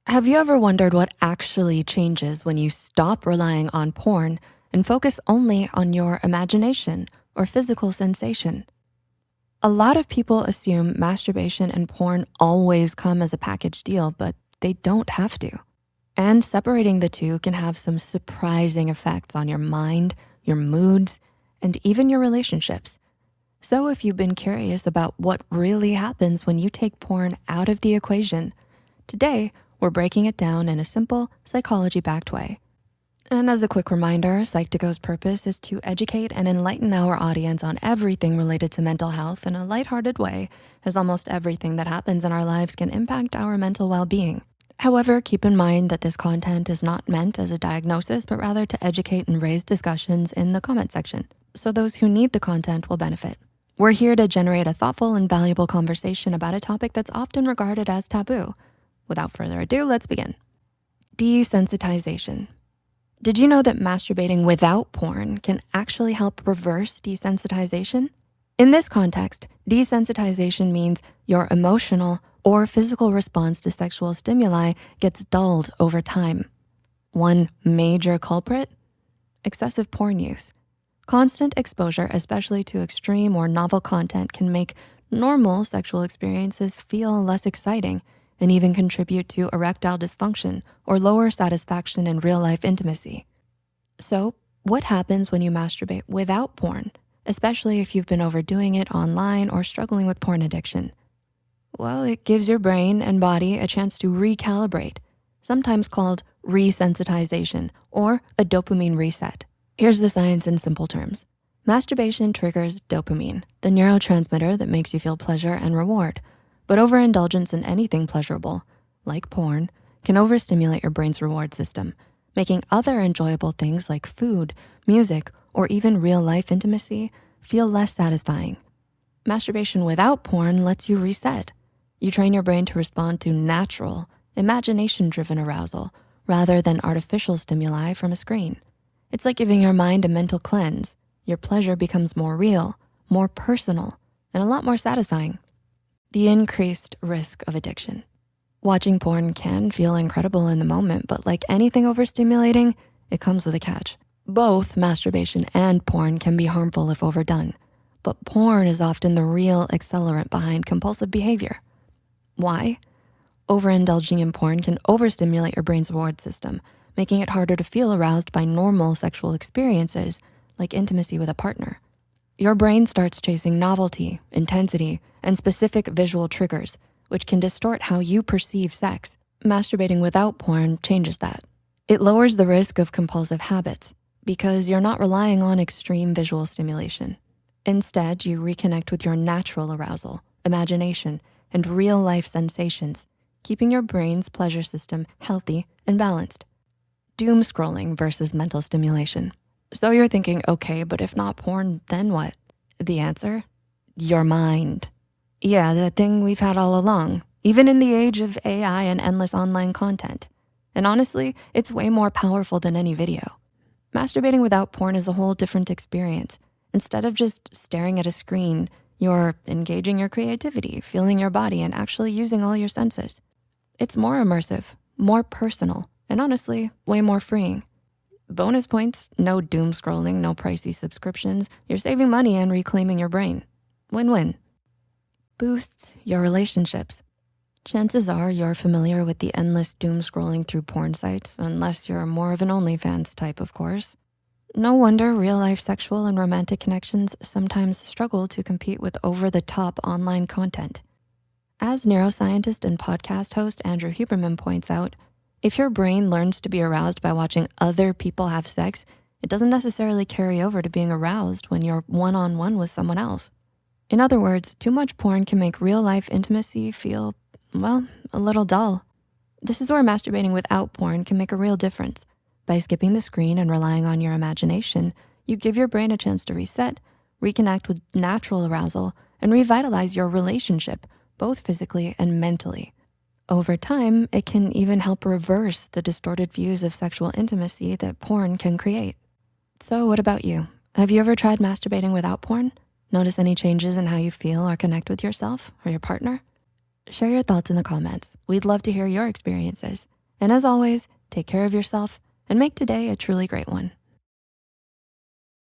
Have you ever wondered what actually changes when you stop relying on porn and focus only on your imagination or physical sensation? A lot of people assume masturbation and porn always come as a package deal, but they don't have to. And separating the two can have some surprising effects on your mind, your moods, and even your relationships. So if you've been curious about what really happens when you take porn out of the equation, today we're breaking it down in a simple, psychology-backed way. And as a quick reminder, Psych2Go's purpose is to educate and enlighten our audience on everything related to mental health in a lighthearted way, as almost everything that happens in our lives can impact our mental well-being. However, keep in mind that this content is not meant as a diagnosis, but rather to educate and raise discussions in the comment section, so those who need the content will benefit. We're here to generate a thoughtful and valuable conversation about a topic that's often regarded as taboo. Without further ado, let's begin. Desensitization. Did you know that masturbating without porn can actually help reverse desensitization? In this context, desensitization means your emotional or physical response to sexual stimuli gets dulled over time. One major culprit? Excessive porn use. Constant exposure, especially to extreme or novel content, can make normal sexual experiences feel less exciting and even contribute to erectile dysfunction or lower satisfaction in real-life intimacy. So, what happens when you masturbate without porn, especially if you've been overdoing it online or struggling with porn addiction? Well, it gives your brain and body a chance to recalibrate, sometimes called resensitization or a dopamine reset. Here's the science in simple terms. Masturbation triggers dopamine, the neurotransmitter that makes you feel pleasure and reward. But overindulgence in anything pleasurable, like porn, can overstimulate your brain's reward system, making other enjoyable things like food, music, or even real-life intimacy feel less satisfying. Masturbation without porn lets you reset. You train your brain to respond to natural, imagination-driven arousal rather than artificial stimuli from a screen. It's like giving your mind a mental cleanse. Your pleasure becomes more real, more personal, and a lot more satisfying. The increased risk of addiction. Watching porn can feel incredible in the moment, but like anything overstimulating, it comes with a catch. Both masturbation and porn can be harmful if overdone, but porn is often the real accelerant behind compulsive behavior. Why? Overindulging in porn can overstimulate your brain's reward system, making it harder to feel aroused by normal sexual experiences like intimacy with a partner. Your brain starts chasing novelty, intensity, and specific visual triggers, which can distort how you perceive sex. Masturbating without porn changes that. It lowers the risk of compulsive habits because you're not relying on extreme visual stimulation. Instead, you reconnect with your natural arousal, imagination, and real-life sensations, keeping your brain's pleasure system healthy and balanced. Doom scrolling versus mental stimulation. So you're thinking, okay, but if not porn, then what? The answer? Your mind. Yeah, the thing we've had all along, even in the age of AI and endless online content. And honestly, it's way more powerful than any video. Masturbating without porn is a whole different experience. Instead of just staring at a screen, you're engaging your creativity, feeling your body, and actually using all your senses. It's more immersive, more personal, and honestly, way more freeing. Bonus points, no doom scrolling, no pricey subscriptions. You're saving money and reclaiming your brain. Win-win. Boosts your relationships. Chances are you're familiar with the endless doom scrolling through porn sites, unless you're more of an OnlyFans type, of course. No wonder real-life sexual and romantic connections sometimes struggle to compete with over-the-top online content. As neuroscientist and podcast host Andrew Huberman points out, if your brain learns to be aroused by watching other people have sex, it doesn't necessarily carry over to being aroused when you're one-on-one with someone else. In other words, too much porn can make real-life intimacy feel, well, a little dull. This is where masturbating without porn can make a real difference. By skipping the screen and relying on your imagination, you give your brain a chance to reset, reconnect with natural arousal, and revitalize your relationship, both physically and mentally. Over time, it can even help reverse the distorted views of sexual intimacy that porn can create. So what about you? Have you ever tried masturbating without porn? Notice any changes in how you feel or connect with yourself or your partner? Share your thoughts in the comments. We'd love to hear your experiences. And as always, take care of yourself and make today a truly great one.